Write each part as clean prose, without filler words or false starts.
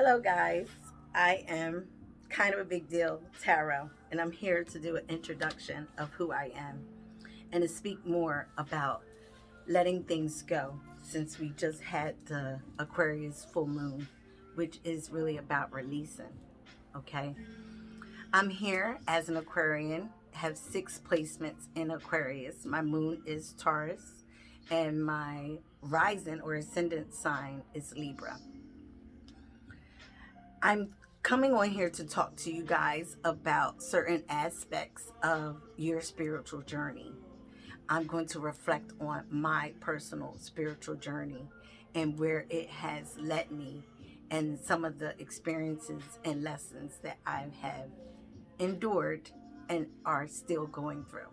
Hello, guys. I am kind of a big deal, Tarot, and I'm here to do an introduction of who I am and to speak more about letting things go since we just had the Aquarius full moon, which is really about releasing. Okay. I'm here as an Aquarian, have six placements in Aquarius. My moon is Taurus, and my rising or ascendant sign is Libra. I'm coming on here to talk to you guys about certain aspects of your spiritual journey. I'm going to reflect on my personal spiritual journey and where it has led me and some of the experiences and lessons that I have endured and are still going through.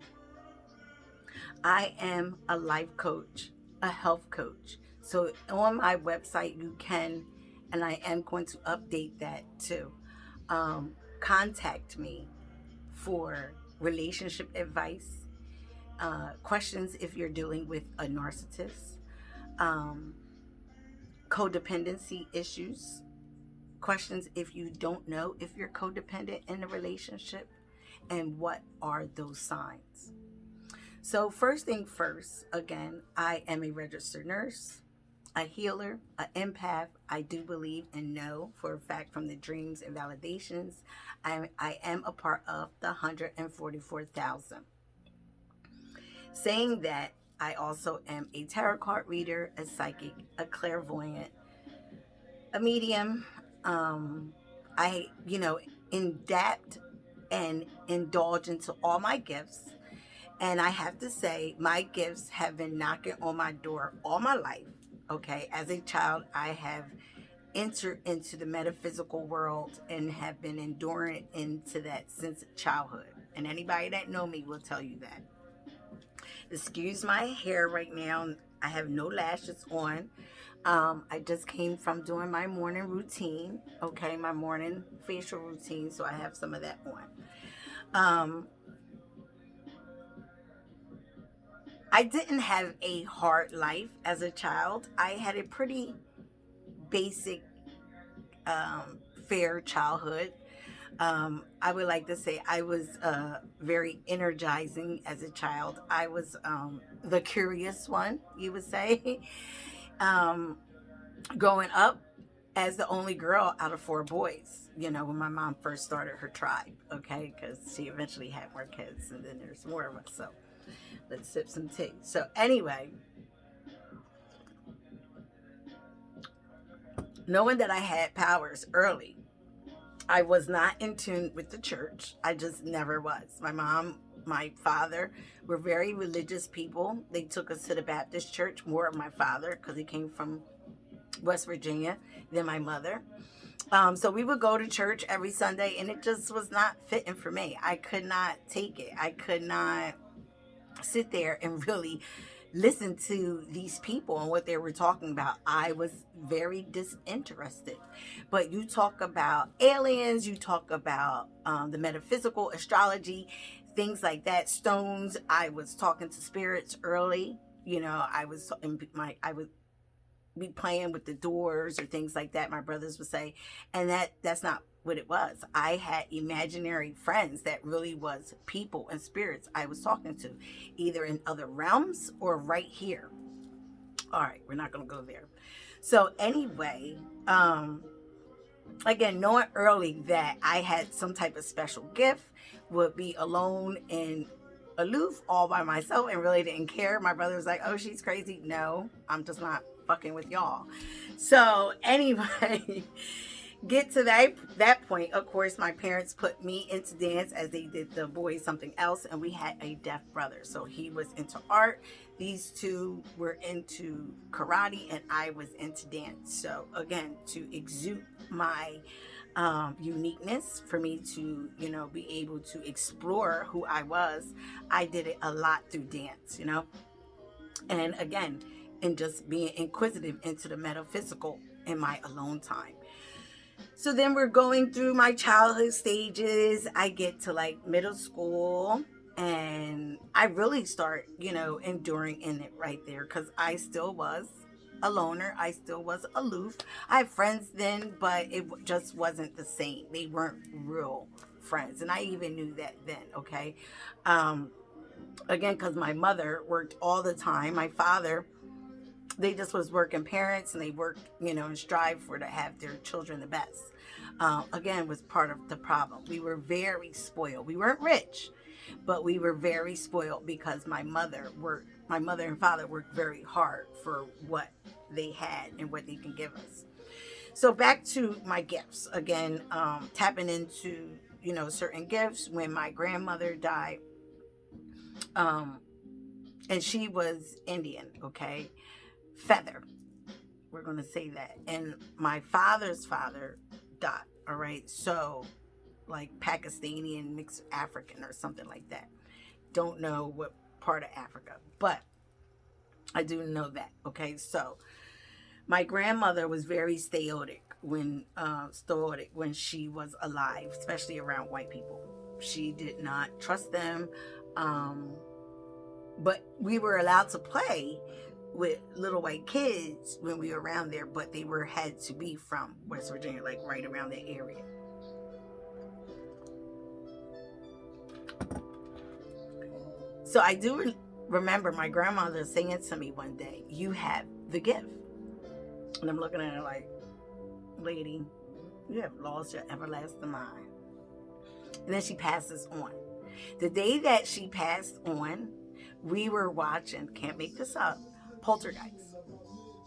I am a life coach, a health coach. So on my website, you can, and I am going to update that too. Contact me for relationship advice, questions if you're dealing with a narcissist, um, codependency issues, questions if you don't know if you're codependent in a relationship, and what are those signs. So, first thing first, again, I am a registered nurse, a healer, an empath. I do believe and know for a fact from the dreams and validations, I am a part of the 144,000. Saying that, I also am a tarot card reader, a psychic, a clairvoyant, a medium. I, adapt and indulge into all my gifts. And I have to say, my gifts have been knocking on my door all my life. Okay, as a child, I have entered into the metaphysical world and have been enduring into that since childhood. And anybody that know me will tell you that. Excuse my hair right now. I have no lashes on. I just came from doing my morning routine. Okay, my morning facial routine. So I have some of that on. I didn't have a hard life as a child. I had a pretty basic, fair childhood. I would like to say I was very energizing as a child. I was the curious one, you would say. um, Growing up as the only girl out of four boys, when my mom first started her tribe, okay, because she eventually had more kids and then there's more of us. So let's sip some tea. So, anyway, knowing that I had powers early, I was not in tune with the church. I just never was. My mom, my father were very religious people. They took us to the Baptist church, more of my father, because he came from West Virginia, than my mother. So we would go to church every Sunday, and it just was not fitting for me. I could not take it. I could not sit there and really listen to these people and what they were talking about. I was very disinterested. But you talk about aliens, you talk about the metaphysical, astrology, things like that, stones. I was talking to spirits early. I would be playing with the doors or things like that, my brothers would say, and that's not what it was. I had imaginary friends that really was people and spirits I was talking to, either in other realms or right here. All right, we're not going to go there. So anyway, again, knowing early that I had some type of special gift, would be alone and aloof all by myself and really didn't care. My brother was like, oh, she's crazy. No, I'm just not fucking with y'all. So anyway, get to that point. Of course, my parents put me into dance as they did the boys something else, and we had a deaf brother, so he was into art. These two were into karate, and I was into dance. So again, to exude my uniqueness, for me to be able to explore who I was, I did it a lot through dance, and again, and just being inquisitive into the metaphysical in my alone time. So then we're going through my childhood stages. I get to like middle school, and I really start, enduring in it right there, because I still was a loner. I still was aloof. I had friends then, but it just wasn't the same. They weren't real friends. And I even knew that then, okay? Um, Again, because my mother worked all the time. My father, they just was working parents, and they worked, and strive for to have their children the best. Again, was part of the problem. We were very spoiled. We weren't rich, but we were very spoiled because my mother and father worked very hard for what they had and what they can give us. So back to my gifts again, tapping into certain gifts. When my grandmother died, um, and she was Indian, okay, feather. We're gonna say that. And my father's father died. All right, so like Pakistani and mixed African or something like that. Don't know what part of Africa, but I do know that. Okay, so my grandmother was very stoic when she was alive, especially around white people. She did not trust them, but we were allowed to play with little white kids when we were around there, but they had to be from West Virginia, like right around the area. So I do remember my grandmother saying to me one day, "You have the gift." And I'm looking at her like, "Lady, you have lost your everlasting mind." And then she passes on. The day that she passed on, we were watching, can't make this up, Poltergeist.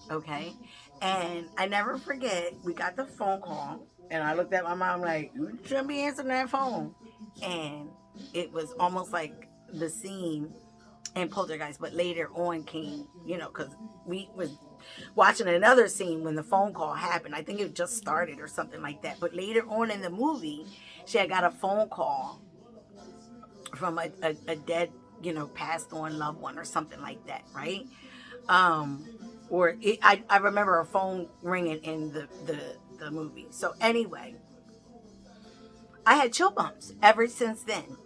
Okay? And I never forget, we got the phone call, and I looked at my mom like, "You shouldn't be answering that phone." And it was almost like the scene in Poltergeist, but later on came, because we was watching another scene when the phone call happened. I think it just started or something like that. But later on in the movie, she had got a phone call from a dead, passed on loved one or something like that, right? I remember a phone ringing in the movie. So anyway, I had chill bumps ever since then.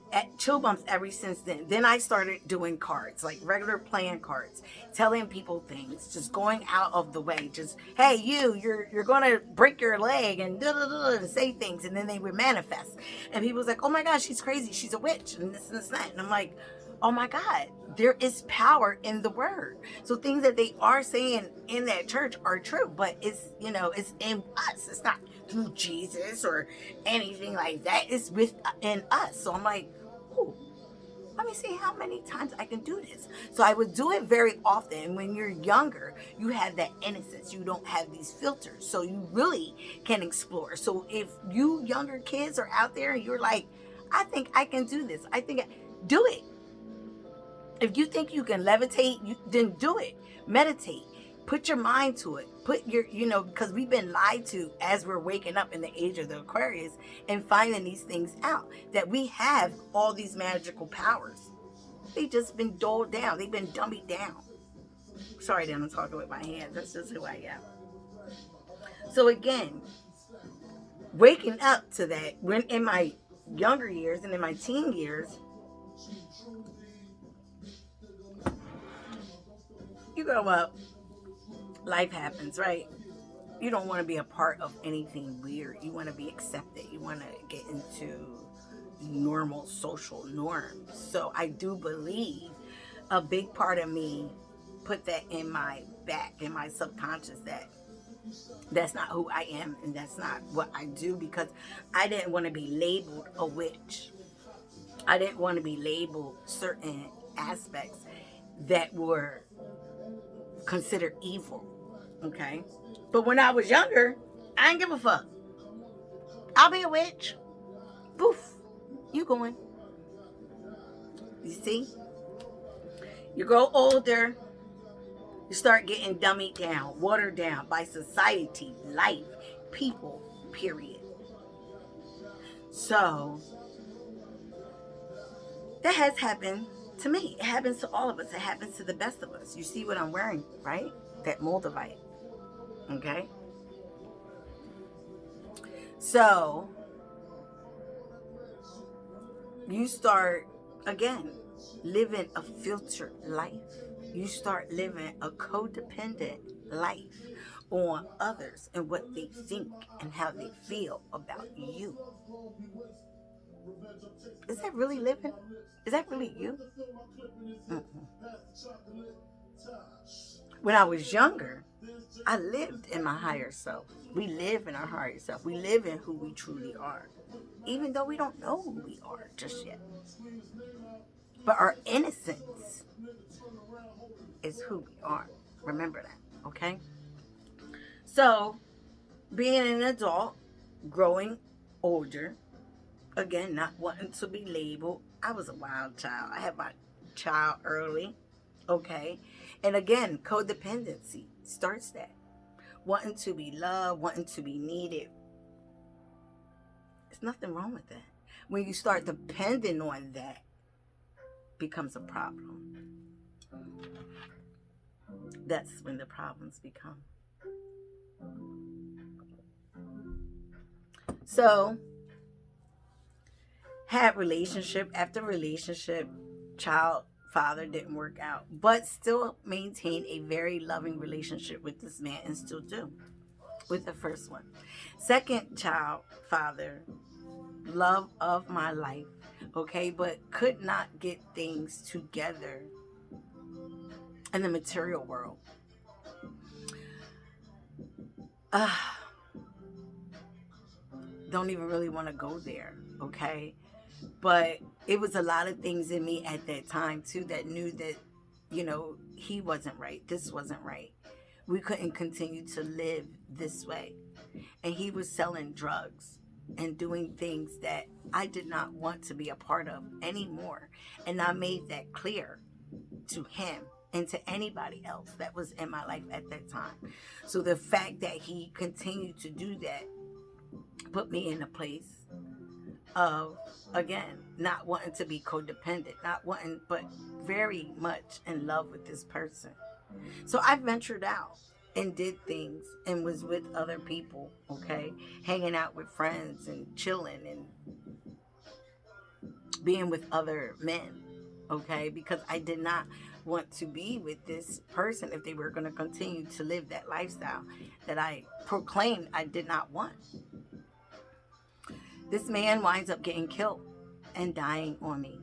Then I started doing cards, like regular playing cards, telling people things, just going out of the way. Just, hey, you're gonna break your leg and and say things, and then they would manifest. And people was like, "Oh my gosh, she's crazy. She's a witch," and this and this and that. And I'm like, "Oh my God, there is power in the word." So things that they are saying in that church are true, but it's in us. It's not through Jesus or anything like that. It's within us. So I'm like, "Ooh, let me see how many times I can do this." So I would do it very often. And when you're younger, you have that innocence. You don't have these filters. So you really can explore. So if you younger kids are out there and you're like, "I think I can do this. Do it." If you think you can levitate, then do it. Meditate. Put your mind to it. Put your, because we've been lied to as we're waking up in the age of the Aquarius and finding these things out, that we have all these magical powers. They've just been dulled down. They've been dummied down. Sorry that I'm talking with my hands. That's just who I am. So again, waking up to that, when in my younger years and in my teen years, you grow up, life happens, right? You don't want to be a part of anything weird. You want to be accepted. You want to get into normal social norms. So I do believe a big part of me put that in my subconscious, that that's not who I am and that's not what I do, because I didn't want to be labeled a witch. I didn't want to be labeled certain aspects that were considered evil. Okay? But when I was younger, I didn't give a fuck. I'll be a witch. Poof. You going. You see? You grow older, you start getting dummied down, watered down by society, life, people, period. So, that has happened to me. It happens to all of us. It happens to the best of us. You see what I'm wearing, right? That Moldavite. Okay? So, you start, again, living a filtered life. You start living a codependent life on others and what they think and how they feel about you. Is that really living? Is that really you? Mm-mm. When I was younger, I lived in my higher self. We live in our higher self. We live in who we truly are, even though we don't know who we are just yet. But our innocence is who we are. Remember that, okay? So, being an adult, growing older, again, not wanting to be labeled. I was a wild child. I had my child early, okay? And again, codependency starts that. Wanting to be loved, wanting to be needed. There's nothing wrong with that. When you start depending on that, becomes a problem. That's when the problems become. So, had relationship after relationship, child father didn't work out, but still maintained a very loving relationship with this man and still do with the first one. Second child father, love of my life, okay, but could not get things together in the material world. Don't even really want to go there, okay? But it was a lot of things in me at that time too that knew that, he wasn't right. This wasn't right. We couldn't continue to live this way. And he was selling drugs and doing things that I did not want to be a part of anymore. And I made that clear to him and to anybody else that was in my life at that time. So the fact that he continued to do that put me in a place of, again, not wanting to be codependent, not wanting, but very much in love with this person. So I ventured out and did things and was with other people, okay? Hanging out with friends and chilling and being with other men, okay? Because I did not want to be with this person if they were going to continue to live that lifestyle that I proclaimed I did not want. This man winds up getting killed and dying on me.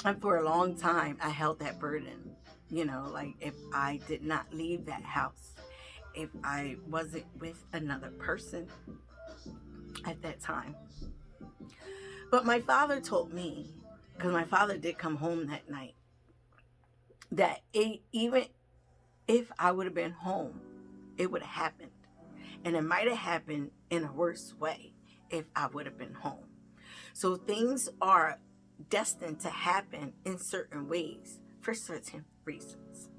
And for a long time, I held that burden. Like if I did not leave that house, if I wasn't with another person at that time. But my father told me, because my father did come home that night, that even if I would have been home, it would have happened. And it might have happened in a worse way if I would have been home. So things are destined to happen in certain ways for certain reasons.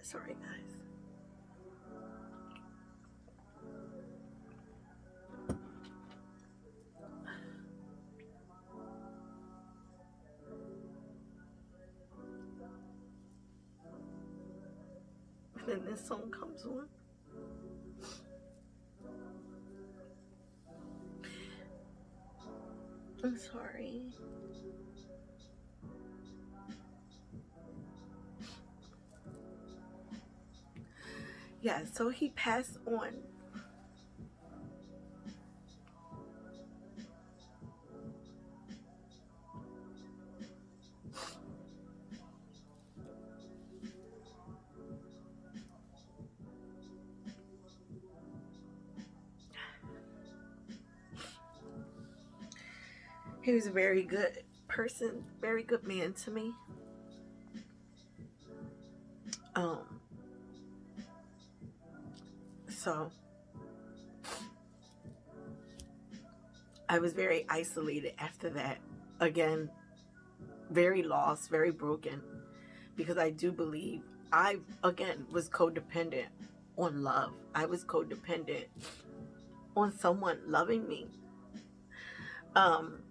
Sorry, guys. Then this song comes on. I'm sorry. Yeah, so he passed on. He was a very good person, very good man to me. So I was very isolated after that. Again, very lost, very broken, because I do believe I, again, was codependent on love. I was codependent on someone loving me, on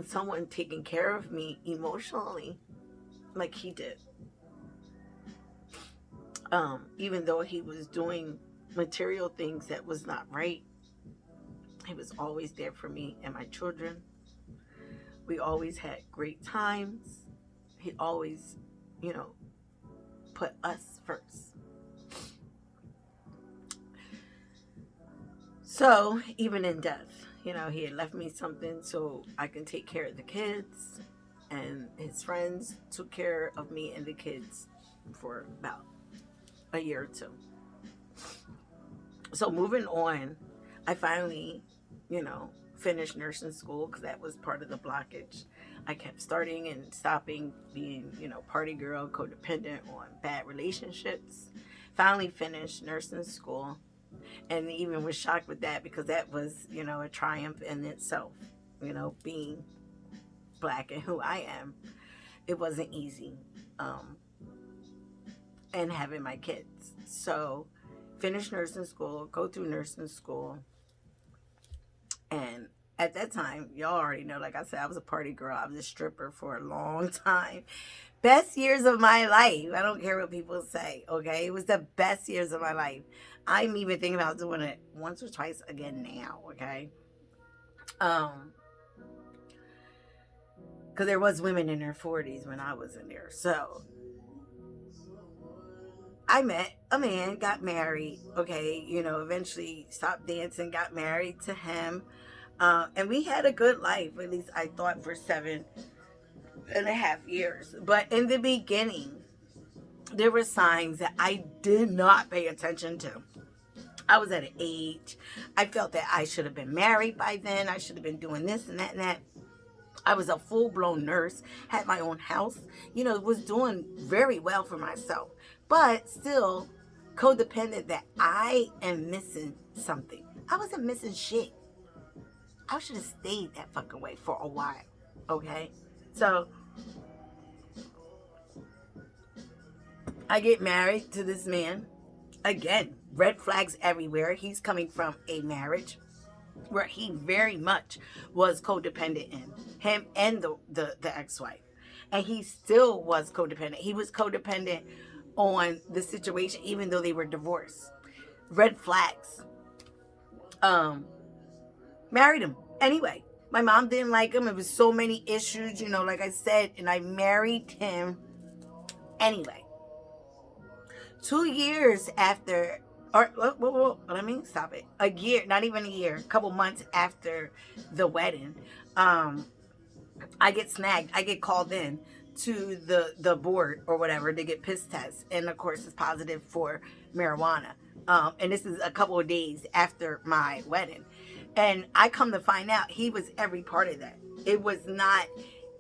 someone taking care of me emotionally like he did. Even though he was doing material things that was not right, he was always there for me and my children. We always had great times. he always, you know, put us first. So even in death, you know, he had left me something so I can take care of the kids, and his friends took care of me and the kids for about a year or two. So moving on, I finally, you know, finished nursing school because that was part of the blockage. I kept starting and stopping being, you know, party girl, codependent on bad relationships. Finally finished nursing school, and even was shocked with that because that was, you know, a triumph in itself. You know, being black and who I am, it wasn't easy. Um, and having my kids. So, finish nursing school, go through nursing school, and at that time, y'all already know, like I said, I was a party girl. I was a stripper for a long time. Best years of my life. I don't care what people say, okay? It was the best years of my life. I'm even thinking about doing it once or twice again now, okay? Um, because there was women in their 40s when I was in there. So I met a man, got married, okay, you know, eventually stopped dancing, got married to him. And we had a good life, at least I thought, for 7.5 years. But in the beginning, there were signs that I did not pay attention to. I was at an age, I felt that I should have been married by then. I should have been doing this and that and that. I was a full-blown nurse, had my own house, you know, was doing very well for myself, but still codependent that I am missing something. I wasn't missing shit. I should have stayed that fucking way for a while, okay? So I get married to this man. Again, red flags everywhere. He's coming from a marriage where he very much was codependent in him and the ex-wife, and he still was codependent. He was codependent on the situation even though they were divorced. Red flags. um Married him anyway. My mom didn't like him. It was so many issues, you know, like I said, and I married him anyway. 2 years after, or let me stop it. A year, not even a year, a couple months after the wedding, um, I get snagged. I get called in to the board or whatever to get piss tests, and of course, it's positive for marijuana. And this is a couple of days after my wedding, and I come to find out he was every part of that. It was not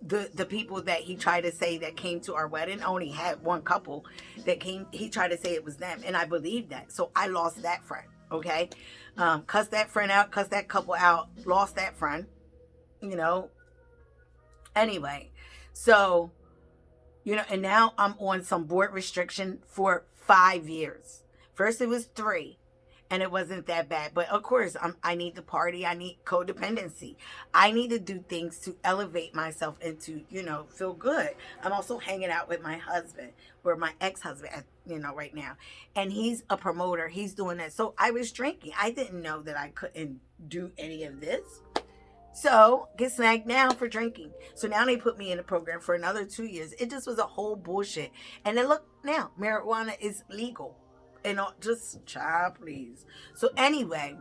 the people that he tried to say that came to our wedding. I only had one couple that came. He tried to say it was them, and I believed that. So I lost that friend. Okay, cussed that friend out, cussed that couple out, lost that friend. You know. Anyway, so you know, and now I'm on some board restriction for 5 years. First it was 3, and it wasn't that bad. But of course, I need to party. I need codependency. I need to do things to elevate myself and to, you know, feel good. I'm also hanging out with my husband, or my ex-husband, you know, right now. And he's a promoter. He's doing that. So I was drinking. I didn't know that I couldn't do any of this. So get snagged now for drinking. So now they put me in a program for another 2 years. It just was a whole bullshit. And then look now, marijuana is legal. And just child, please. So anyway,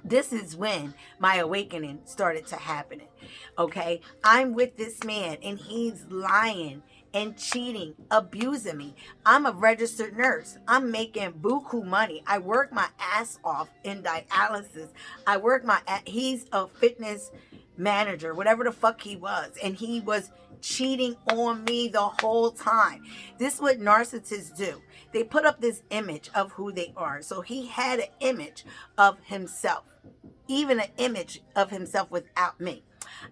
this is when my awakening started to happen. Okay, I'm with this man and he's lying and cheating, abusing me. I'm a registered nurse. I'm making buku money. I work my ass off in dialysis. He's a fitness manager, whatever the fuck he was, and he was cheating on me the whole time. This is what narcissists do. They put up this image of who they are. So he had an image of himself, even an image of himself without me.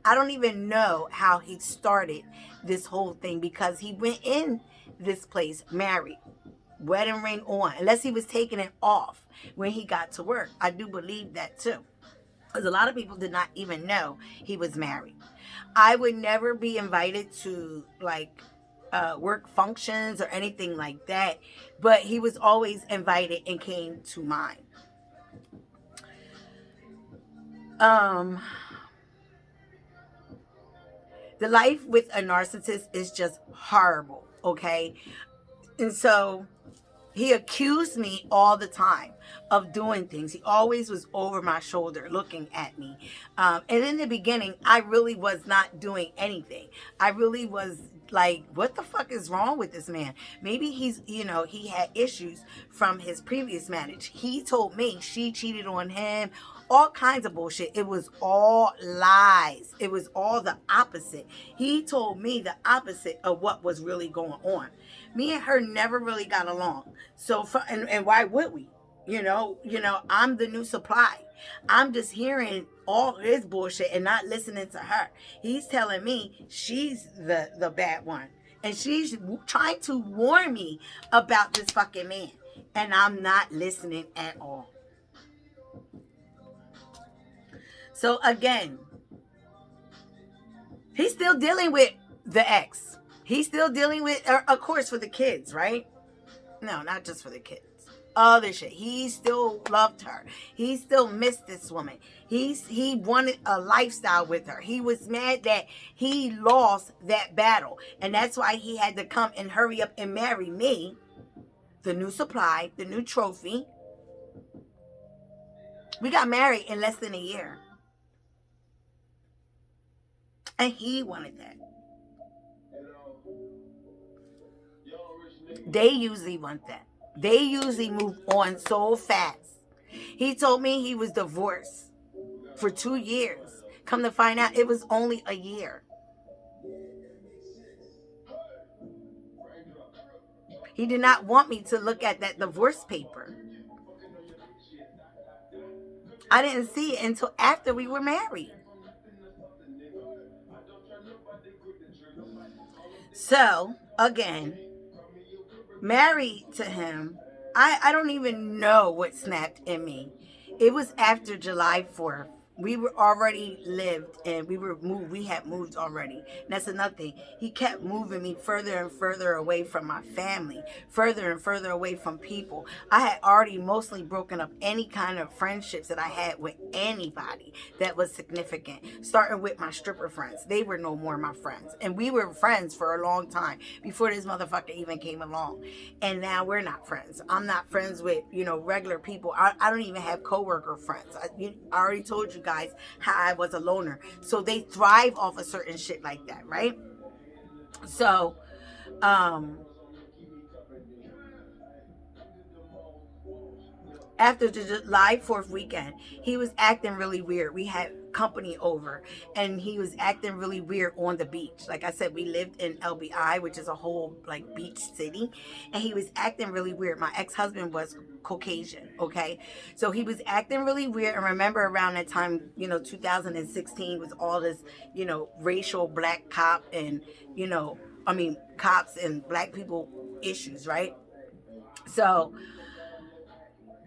I don't even know how he started this whole thing, because he went in this place married, wedding ring on, unless he was taking it off when he got to work. I do believe that too, because a lot of people did not even know he was married. I would never be invited to work functions or anything like that, but he was always invited and came to mine. The life with a narcissist is just horrible, okay? And so he accused me all the time of doing things. He always was over my shoulder looking at me. And in the beginning, I really was not doing anything. I really was like, what the fuck is wrong with this man? Maybe he had issues from his previous marriage. He told me she cheated on him. All kinds of bullshit. It was all lies. It was all the opposite. He told me the opposite of what was really going on. Me and her never really got along. So, and why would we? I'm the new supply. I'm just hearing all his bullshit and not listening to her. He's telling me she's the bad one. And she's trying to warn me about this fucking man. And I'm not listening at all. So again, he's still dealing with the ex. He's still dealing with, of course, for the kids, right? No, not just for the kids. Other shit. He still loved her. He still missed this woman. He wanted a lifestyle with her. He was mad that he lost that battle. And that's why he had to come and hurry up and marry me, the new supply, the new trophy. We got married in less than a year. And he wanted that. They usually want that. They usually move on so fast. He told me he was divorced for 2 years. Come to find out, it was only a year. He did not want me to look at that divorce paper. I didn't see it until after we were married. So, again, married to him, I don't even know what snapped in me. It was after July 4th. We were already lived and we had moved already. And that's another thing. He kept moving me further and further away from my family, further and further away from people. I had already mostly broken up any kind of friendships that I had with anybody that was significant, starting with my stripper friends. They were no more my friends. And we were friends for a long time before this motherfucker even came along. And now we're not friends. I'm not friends with, regular people. I don't even have coworker friends. I already told you guys how I was a loner. So they thrive off of certain shit like that, right? So, after the July 4th weekend, he was acting really weird. We had company over and he was acting really weird on the beach. Like I said, we lived in LBI, which is a whole beach city, and he was acting really weird. My ex-husband was Caucasian, okay? So he was acting really weird. And remember around that time, 2016 was all this, racial black cop and, cops and black people issues, right? So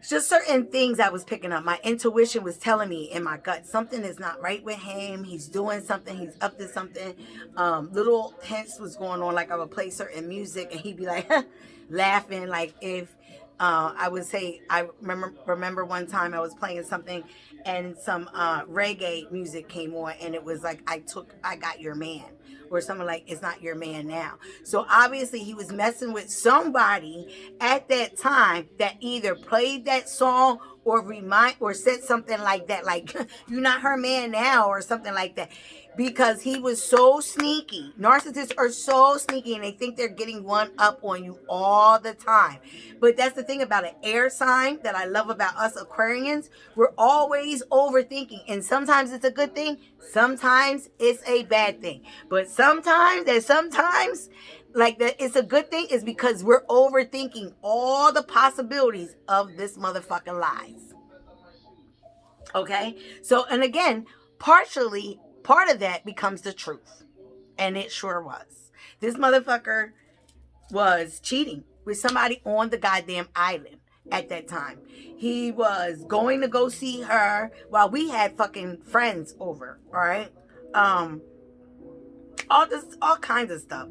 just certain things I was picking up. My intuition was telling me in my gut, something is not right with him. He's doing something. He's up to something. Little hints was going on. Like I would play certain music and he'd be like laughing. Like if I would say, I remember one time I was playing something and some reggae music came on and it was like, I got your man. Or something like, it's not your man now. So obviously he was messing with somebody at that time that either played that song or said something like that, like, you're not her man now or something like that. Because he was so sneaky. Narcissists are so sneaky and they think they're getting one up on you all the time. But that's the thing about an air sign that I love about us Aquarians. We're always overthinking. And sometimes it's a good thing. Sometimes it's a bad thing. But sometimes it's a good thing is because we're overthinking all the possibilities of this motherfucking lies. Okay? So, and again, partially, part of that becomes the truth. And it sure was. This motherfucker was cheating with somebody on the goddamn island at that time. He was going to go see her while we had fucking friends over, all right? All kinds of stuff.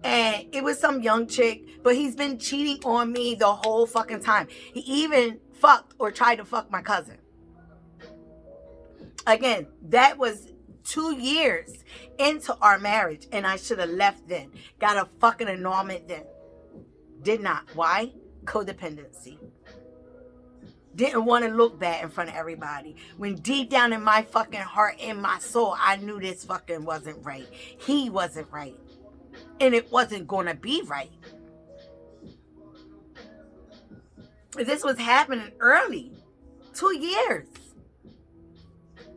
And it was some young chick, but he's been cheating on me the whole fucking time. He even fucked or tried to fuck my cousin. Again, that was 2 years into our marriage, and I should have left then. Got a fucking annulment then. Did not. Why? Codependency. Didn't want to look bad in front of everybody. When deep down in my fucking heart, in my soul, I knew this fucking wasn't right. He wasn't right. And it wasn't going to be right. This was happening early. 2 years.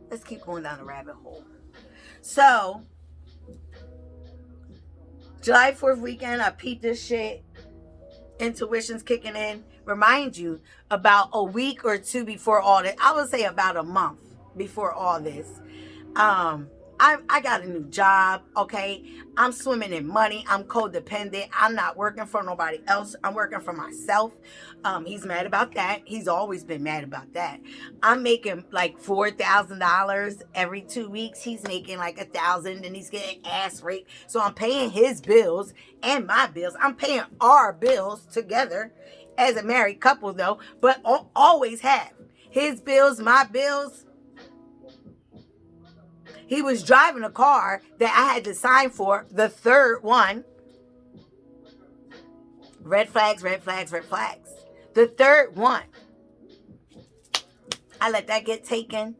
Let's keep going down the rabbit hole. So, July 4th weekend, I peeped this shit. Intuition's kicking in. Remind you, about a week or two before all this, I would say about a month before all this, I got a new job, okay? I'm swimming in money. I'm codependent. I'm not working for nobody else. I'm working for myself. He's mad about that. He's always been mad about that. I'm making like $4,000 every 2 weeks. He's making like $1,000 and he's getting ass raped. So I'm paying his bills and my bills. I'm paying our bills together as a married couple though, but always have. His bills, my bills. He was driving a car that I had to sign for, the third one. Red flags, red flags, red flags. The third one. I let that get taken.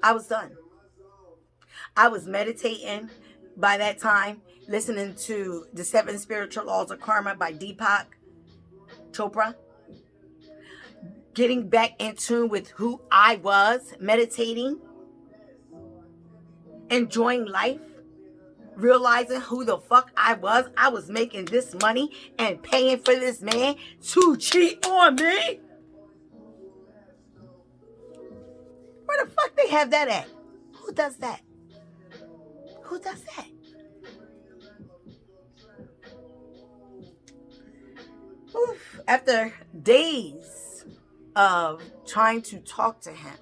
I was done. I was meditating by that time, listening to The 7 Spiritual Laws of Karma by Deepak Chopra. Getting back in tune with who I was, meditating. Enjoying life, realizing who the fuck I was. I was making this money and paying for this man to cheat on me. Where the fuck they have that at? Who does that? Who does that? Oof. After days of trying to talk to him,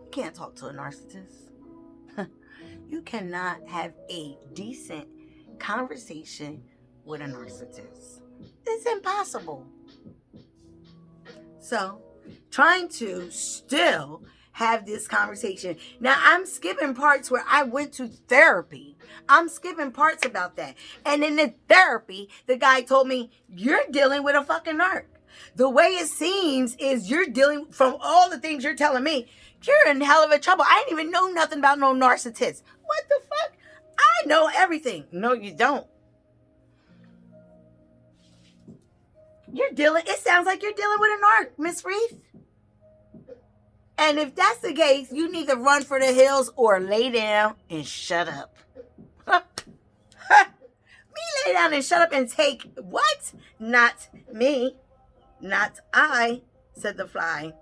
you can't talk to a narcissist. You cannot have a decent conversation with a narcissist. It's impossible. So, trying to still have this conversation. Now, I'm skipping parts where I went to therapy. I'm skipping parts about that. And in the therapy, the guy told me, you're dealing with a fucking narc. The way it seems is you're dealing, from all the things you're telling me, you're in hell of a trouble. I didn't even know nothing about no narcissist. What the fuck? I know everything. No, you don't. It sounds like you're dealing with a narc, Miss Reese. And if that's the case, you need to run for the hills or lay down and shut up. Me lay down and shut up and take what? Not me. Not I, said the fly.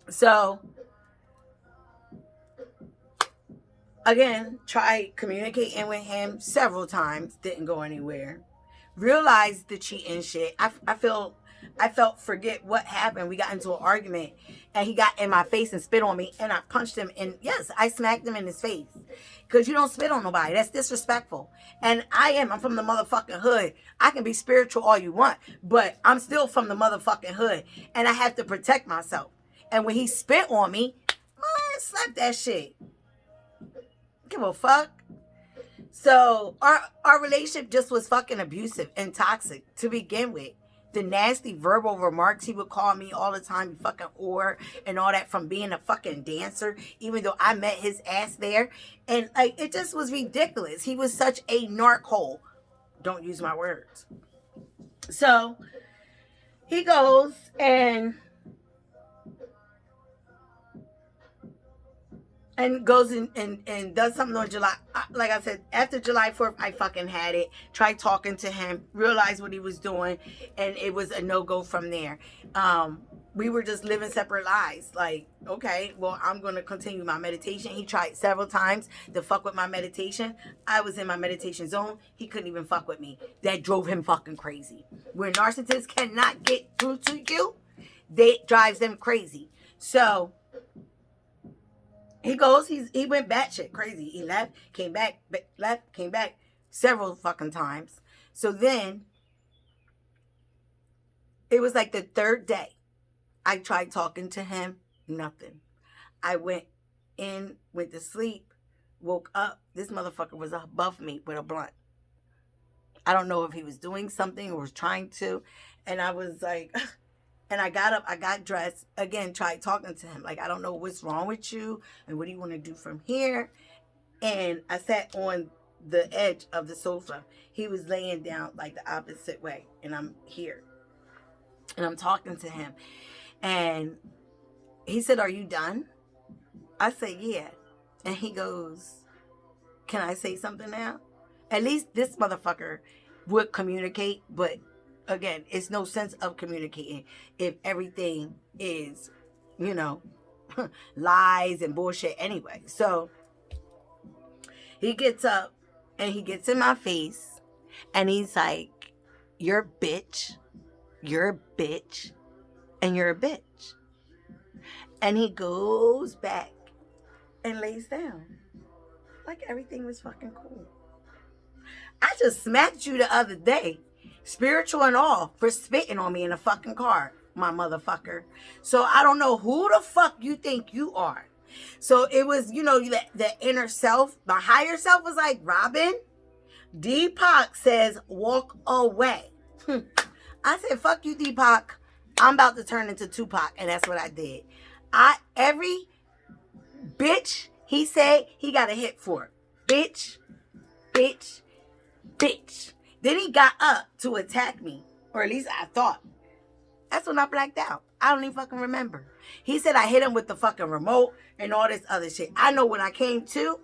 So, again, tried communicating with him several times. Didn't go anywhere. Realized the cheating shit. I felt forget what happened. We got into an argument and he got in my face and spit on me and I punched him. And yes, I smacked him in his face. Because you don't spit on nobody. That's disrespectful. And I'm from the motherfucking hood. I can be spiritual all you want. But I'm still from the motherfucking hood. And I have to protect myself. And when he spit on me, man, slap that shit. Give a fuck. So our relationship just was fucking abusive and toxic to begin with. The nasty verbal remarks he would call me all the time, you fucking whore, and all that, from being a fucking dancer, even though I met his ass there. And like, it just was ridiculous. He was such a narc hole. Don't use my words. So he goes and goes and does something on July. Like I said, after July 4th, I fucking had it. Tried talking to him, realized what he was doing, and it was a no-go from there. We were just living separate lives. Like, okay, well, I'm going to continue my meditation. He tried several times to fuck with my meditation. I was in my meditation zone. He couldn't even fuck with me. That drove him fucking crazy. Where narcissists cannot get through to you, that drives them crazy. So he went batshit crazy. He left, came back, several fucking times. So then, it was like the third day. I tried talking to him, nothing. I went to sleep, woke up. This motherfucker was above me with a blunt. I don't know if he was doing something or was trying to. And I was like, and I got up, I got dressed, again, tried talking to him. Like, I don't know what's wrong with you and what do you want to do from here? And I sat on the edge of the sofa. He was laying down like the opposite way. And I'm here. And I'm talking to him. And he said, "Are you done?" I said, "Yeah." And he goes, "Can I say something now?" At least this motherfucker would communicate, but again, it's no sense of communicating if everything is, you know, lies and bullshit anyway. So he gets up and he gets in my face and he's like, "You're a bitch, you're a bitch, and you're a bitch." And he goes back and lays down like everything was fucking cool. I just smacked you the other day, spiritual and all, for spitting on me in a fucking car, my motherfucker. So I don't know who the fuck you think you are. So it was, you know, the inner self, my higher self was like, "Robin, Deepak says walk away." I said, "Fuck you, Deepak. I'm about to turn into Tupac." And that's what I did. Every bitch he said, he got a hit for. Bitch, bitch, bitch. Then he got up to attack me. Or at least I thought. That's when I blacked out. I don't even fucking remember. He said I hit him with the fucking remote and all this other shit. I know when I came to,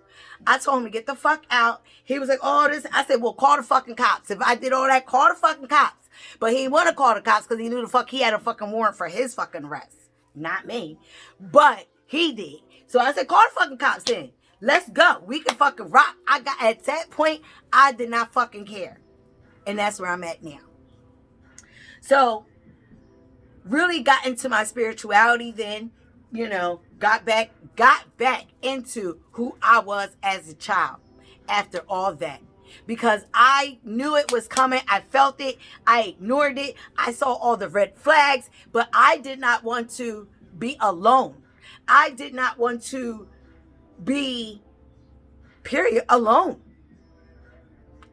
I told him to get the fuck out. He was like, "Oh, this." I said, "Well, call the fucking cops. If I did all that, call the fucking cops." But he didn't want to call the cops because he knew the fuck he had a fucking warrant for his fucking arrest. Not me. But he did. So I said, "Call the fucking cops then. Let's go. We can fucking rock." At that point, I did not fucking care. And that's where I'm at now. So, really got into my spirituality then, you know, got back into who I was as a child after all that. Because I knew it was coming. I felt it. I ignored it. I saw all the red flags, but I did not want to be alone. I did not want to be, period, alone.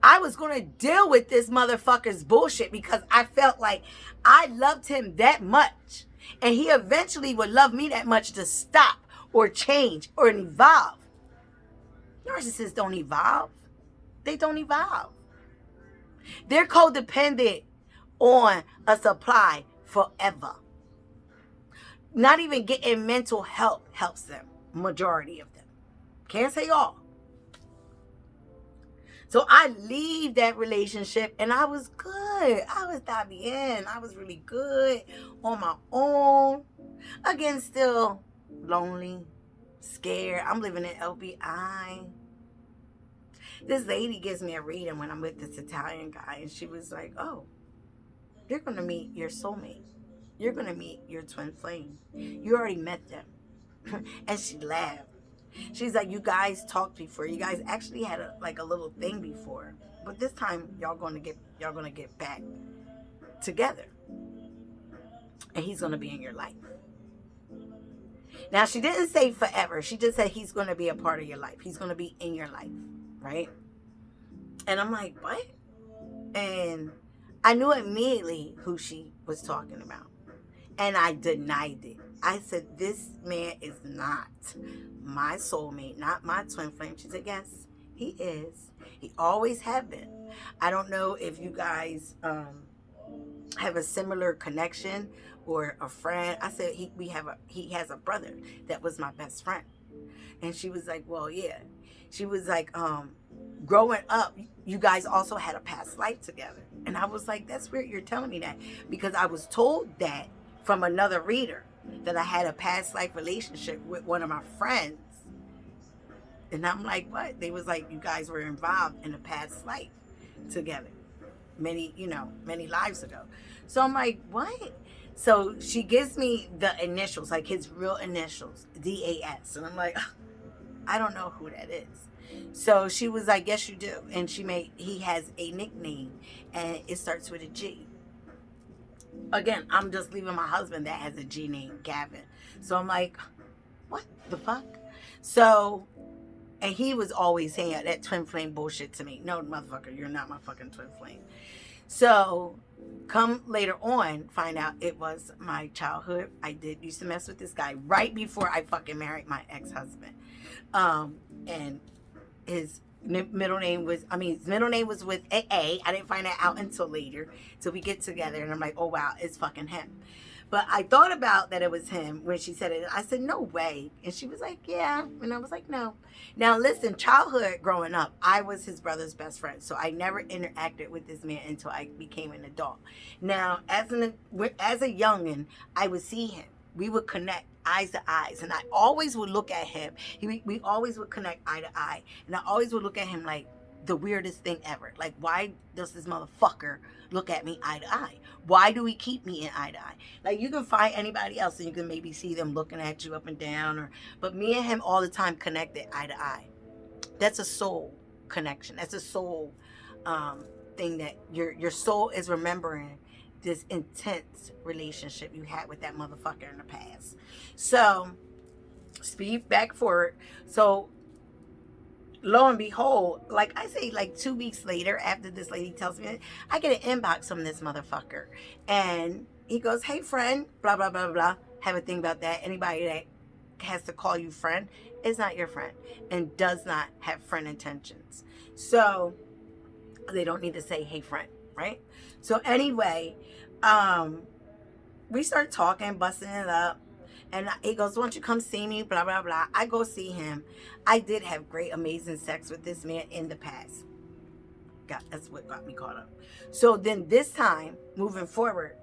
I was going to deal with this motherfucker's bullshit because I felt like I loved him that much. And he eventually would love me that much to stop or change or evolve. Narcissists don't evolve. They don't evolve. They're codependent on a supply forever. Not even getting mental help helps them. Majority of them. Can't say all. So I leave that relationship and I was good. I was bien. I was really good on my own. Again, still lonely, scared. I'm living in LBI. This lady gives me a reading when I'm with this Italian guy, and she was like, "Oh, you're going to meet your soulmate. You're going to meet your twin flame. You already met them." And she laughed. She's like, "You guys talked before. You guys actually had a little thing before, but this time y'all gonna get back together, and he's gonna be in your life." Now, she didn't say forever. She just said he's gonna be a part of your life. He's gonna be in your life, right? And I'm like, what? And I knew immediately who she was talking about, and I denied it. I said, "This man is not my soulmate, not my twin flame." She said, "Yes, he is. He always have been. I don't know if you guys have a similar connection or a friend." I said, he has a brother that was my best friend." And she was like, "Well, yeah." She was like, "Growing up, you guys also had a past life together." And I was like, "That's weird you're telling me that," because I was told that from another reader, that I had a past life relationship with one of my friends. And I'm like, "What?" They was like, "You guys were involved in a past life together many lives ago." So I'm like, "What?" So she gives me the initials, like his real initials, DAS. And I'm like, I don't know who that is. So she was like, "Yes, you do." And he has a nickname and it starts with a G. Again, I'm just leaving my husband that has a G name, Gavin. So I'm like, what the fuck? So, and he was always saying that twin flame bullshit to me. No, motherfucker, you're not my fucking twin flame. So, come later on, find out it was my childhood. I did used to mess with this guy right before I fucking married my ex-husband. And his middle name was, his middle name was with A. I didn't find that out until later. So we get together and I'm like, oh wow, it's fucking him. But I thought about that it was him when she said it. I said, no way. And she was like, yeah. And I was like, no. Now, listen, childhood growing up, I was his brother's best friend. So I never interacted with this man until I became an adult. Now, as a youngin', I would see him. We would connect eyes to eyes. And I always would look at him. We always would connect eye to eye. And I always would look at him like the weirdest thing ever. Like, why does this motherfucker look at me eye to eye? Why do we keep me in eye to eye? Like, you can find anybody else and you can maybe see them looking at you up and down, but me and him all the time connected eye to eye. That's a soul connection. That's a soul thing that your soul is remembering this intense relationship you had with that motherfucker in the past. So, speed back forward. So, lo and behold, like I say, like 2 weeks later, after this lady tells me, I get an inbox from this motherfucker. And he goes, hey, friend, blah, blah, blah, blah. Have a thing about that. Anybody that has to call you friend is not your friend and does not have friend intentions. So they don't need to say, hey, friend, right? So anyway, we start talking, busting it up. And he goes, why don't you come see me, blah, blah, blah. I go see him. I did have great, amazing sex with this man in the past. That's what got me caught up. So then this time, moving forward,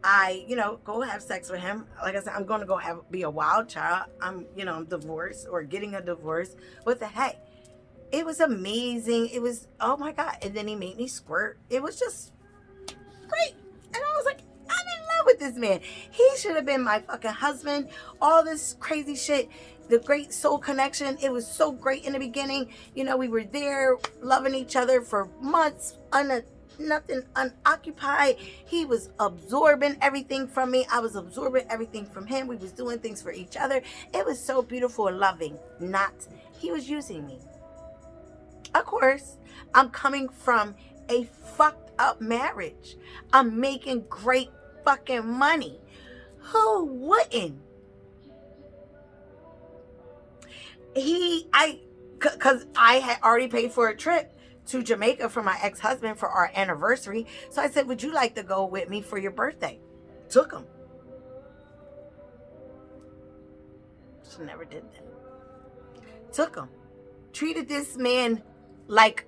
I, go have sex with him. Like I said, I'm going to go be a wild child. I'm divorced or getting a divorce. What the heck? It was amazing. It was, oh my God. And then he made me squirt. It was just great. And I was like, I'm in love with this man. He should have been my fucking husband. All this crazy shit. The great soul connection. It was so great in the beginning. We were there loving each other for months. Nothing unoccupied. He was absorbing everything from me. I was absorbing everything from him. We was doing things for each other. It was so beautiful and loving. He was using me. Of course, I'm coming from a fucked up marriage. I'm making great fucking money. Who wouldn't? Because I had already paid for a trip to Jamaica for my ex-husband for our anniversary. So I said, would you like to go with me for your birthday? Took him. She never did that. Took him. Treated this man like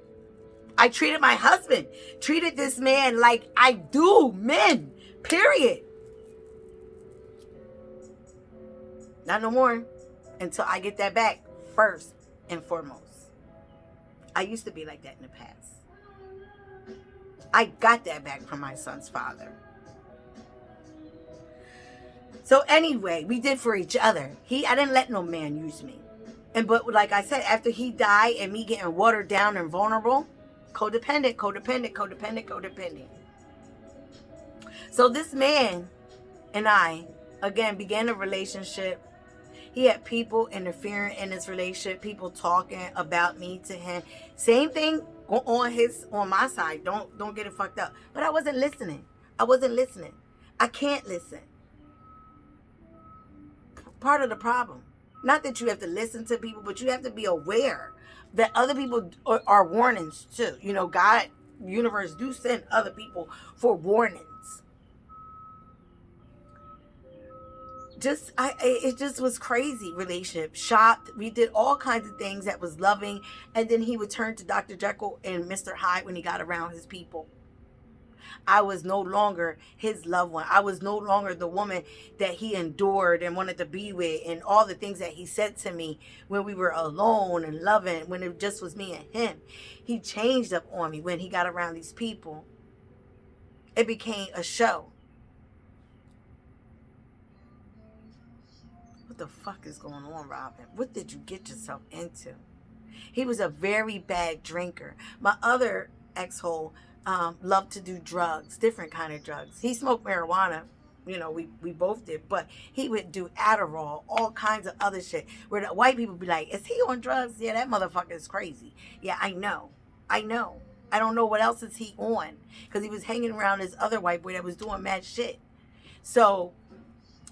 I treated my husband. Treated this man like I do men. Period. Not no more until I get that back first and foremost. I used to be like that in the past. I got that back from my son's father. So anyway, we did for each other. I didn't let no man use me. But like I said, after he died and me getting watered down and vulnerable, codependent. So this man and I, again, began a relationship. He had people interfering in his relationship, people talking about me to him. Same thing on my side. Don't get it fucked up. But I wasn't listening. I can't listen. Part of the problem. Not that you have to listen to people, but you have to be aware that other people are warnings too. God, universe do send other people for warnings. It just was crazy relationship. Shocked. We did all kinds of things that was loving. And then he would turn to Dr. Jekyll and Mr. Hyde when he got around his people. I was no longer his loved one. I was no longer the woman that he endured and wanted to be with, and all the things that he said to me when we were alone and loving, when it just was me and him. He changed up on me when he got around these people. It became a show. What the fuck is going on, Robin? What did you get yourself into? He was a very bad drinker. My other ex-hole loved to do drugs, different kind of drugs. He smoked marijuana, You know, we both did. But he would do Adderall, all kinds of other shit. Where the white people be like, is he on drugs? Yeah, that motherfucker is crazy. Yeah, I know. I know. I don't know what else is he on. Because he was hanging around this other white boy that was doing mad shit. So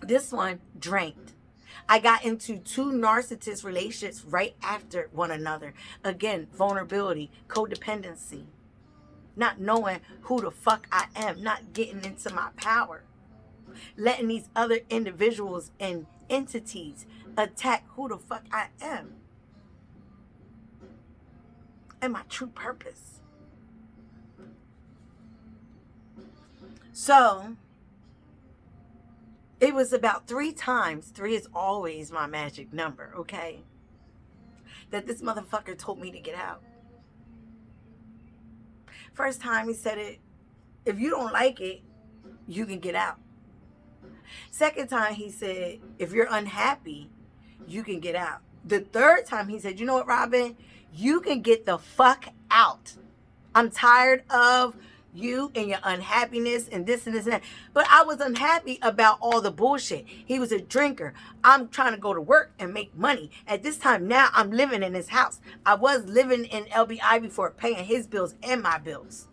this one drank. I got into 2 narcissist relationships right after one another. Again, vulnerability, codependency, not knowing who the fuck I am, not getting into my power, letting these other individuals and entities attack who the fuck I am and my true purpose. So it was about 3 times, 3 is always my magic number, okay, that this motherfucker told me to get out. First time he said it, if you don't like it, you can get out. Second time he said, if you're unhappy, you can get out. The third time he said, you know what, Robin, you can get the fuck out. I'm tired of you and your unhappiness and this and this and that. But I was unhappy about all the bullshit. He was a drinker. I'm trying to go to work and make money. At this time now, I'm living in his house. I was living in LBI before, paying his bills and my bills.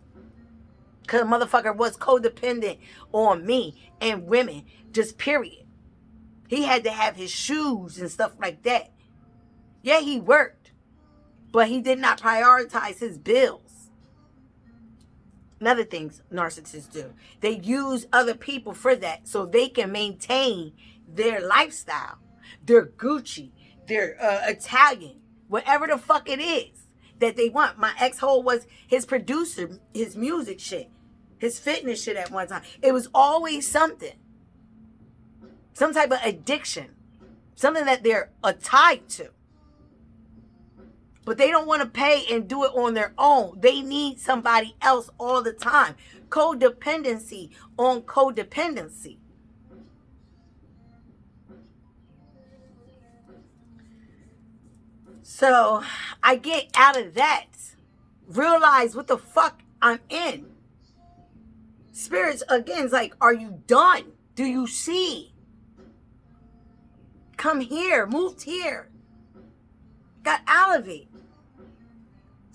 Because the motherfucker was codependent on me and women, just period. He had to have his shoes and stuff like that. Yeah, he worked, but he did not prioritize his bills. Another things narcissists do, they use other people for that so they can maintain their lifestyle, their Gucci, their Italian, whatever the fuck it is that they want. My ex-hole was his producer, his music shit, his fitness shit at one time. It was always something, some type of addiction, something that they're tied to. But they don't want to pay and do it on their own. They need somebody else all the time. Codependency on codependency. So I get out of that. Realize what the fuck I'm in. Spirits, again, is like, are you done? Do you see? Come here. Moved here. Got out of it.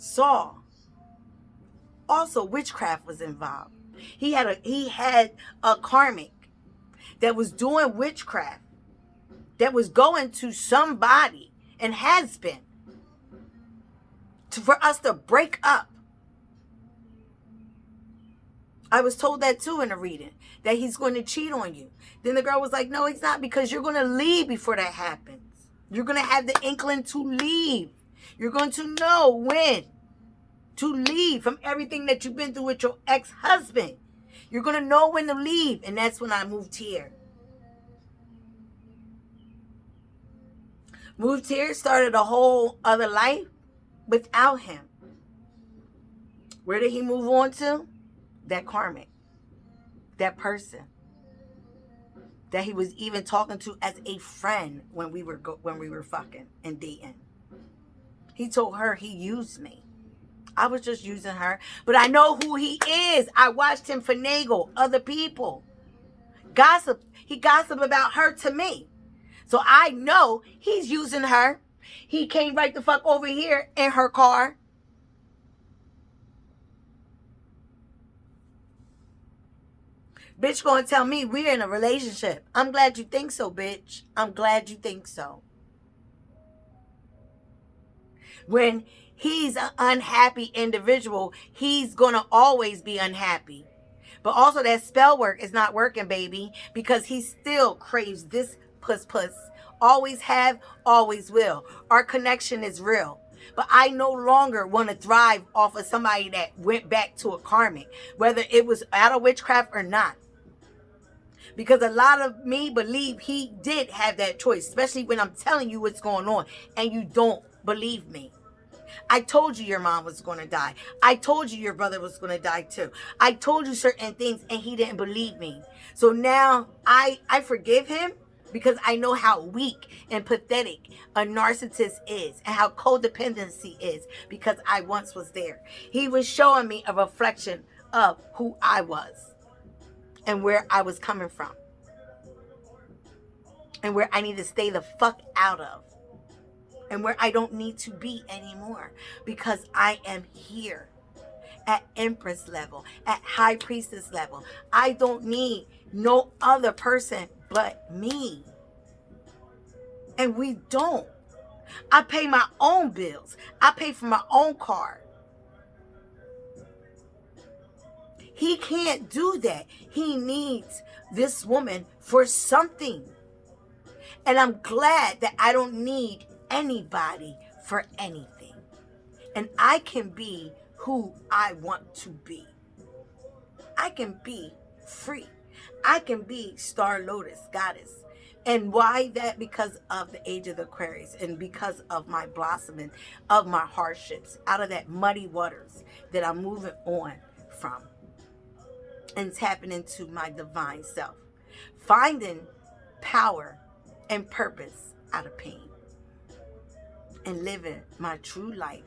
Saw. Also, witchcraft was involved. He had a karmic that was doing witchcraft, that was going to somebody and has been for us to break up. I was told that too in a reading, that he's going to cheat on you. Then the girl was like, no, he's not, because you're going to leave before that happens. You're going to have the inkling to leave. You're going to know when to leave from everything that you've been through with your ex-husband. You're going to know when to leave. And that's when I moved here. Moved here, started a whole other life without him. Where did he move on to? That karmic. That person that he was even talking to as a friend when we were fucking and dating. He told her he used me. I was just using her. But I know who he is. I watched him finagle other people. Gossip. He gossiped about her to me. So I know he's using her. He came right the fuck over here in her car. Bitch gonna tell me we're in a relationship. I'm glad you think so, bitch. I'm glad you think so. When he's an unhappy individual, he's going to always be unhappy. But also that spell work is not working, baby, because he still craves this puss. Always have, always will. Our connection is real. But I no longer want to thrive off of somebody that went back to a karmic, whether it was out of witchcraft or not. Because a lot of me believe he did have that choice, especially when I'm telling you what's going on and you don't believe me. I told you your mom was going to die. I told you your brother was going to die too. I told you certain things and he didn't believe me. So now I forgive him because I know how weak and pathetic a narcissist is and how codependency is, because I once was there. He was showing me a reflection of who I was and where I was coming from. and where I need to stay the fuck out of, and where I don't need to be anymore, because I am here at Empress level, at High Priestess level. I don't need no other person but me. And we don't. I pay my own bills. I pay for my own car. He can't do that. He needs this woman for something. And I'm glad that I don't need anybody for anything. And I can be who I want to be. I can be free. I can be Star Lotus Goddess. And why that? Because of the age of the Aquarius, and because of my blossoming, of my hardships, out of that muddy waters that I'm moving on from and tapping into my divine self. Finding power and purpose out of pain and living my true life.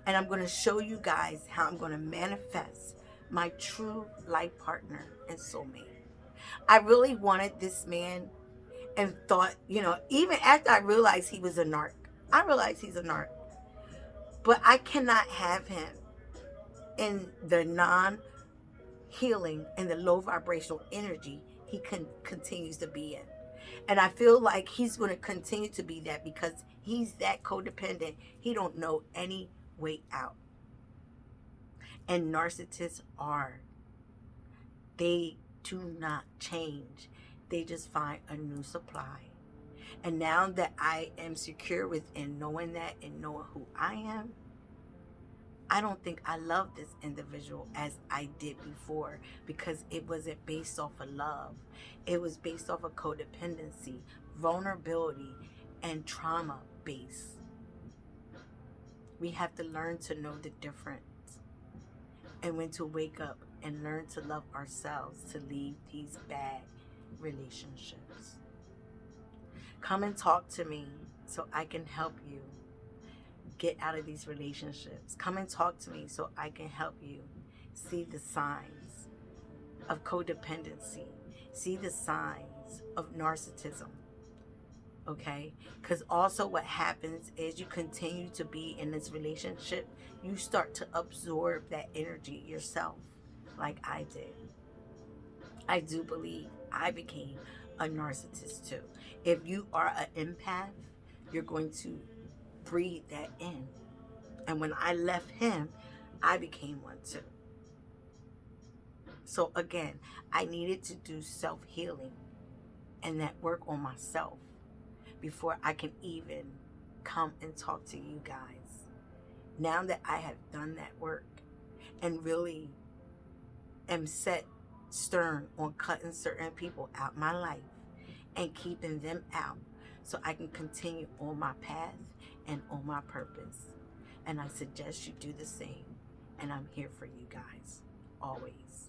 And I'm going to show you guys how I'm going to manifest my true life partner and soulmate. I really wanted this man and thought, even after I realized he was a narc, I realized he's a narc. But I cannot have him in the non-healing and the low vibrational energy he continues to be in. And I feel like he's going to continue to be that because he's that codependent. He don't know any way out. And narcissists are. They do not change. They just find a new supply. And now that I am secure within knowing that and knowing who I am, I don't think I love this individual as I did before, because it wasn't based off of love. It was based off of codependency, vulnerability, and trauma base. We have to learn to know the difference and when to wake up and learn to love ourselves to leave these bad relationships. Come and talk to me so I can help you get out of these relationships. Come and talk to me so I can help you see the signs of codependency, see the signs of narcissism. Okay? Because also what happens is you continue to be in this relationship, you start to absorb that energy yourself, like I did. I do believe I became a narcissist too. If you are an empath, you're going to breathe that in. And when I left him, I became one too. So again, I needed to do self-healing and that work on myself before I can even come and talk to you guys. Now that I have done that work and really am set stern on cutting certain people out my life and keeping them out so I can continue on my path and on my purpose. And I suggest you do the same. And I'm here for you guys, always.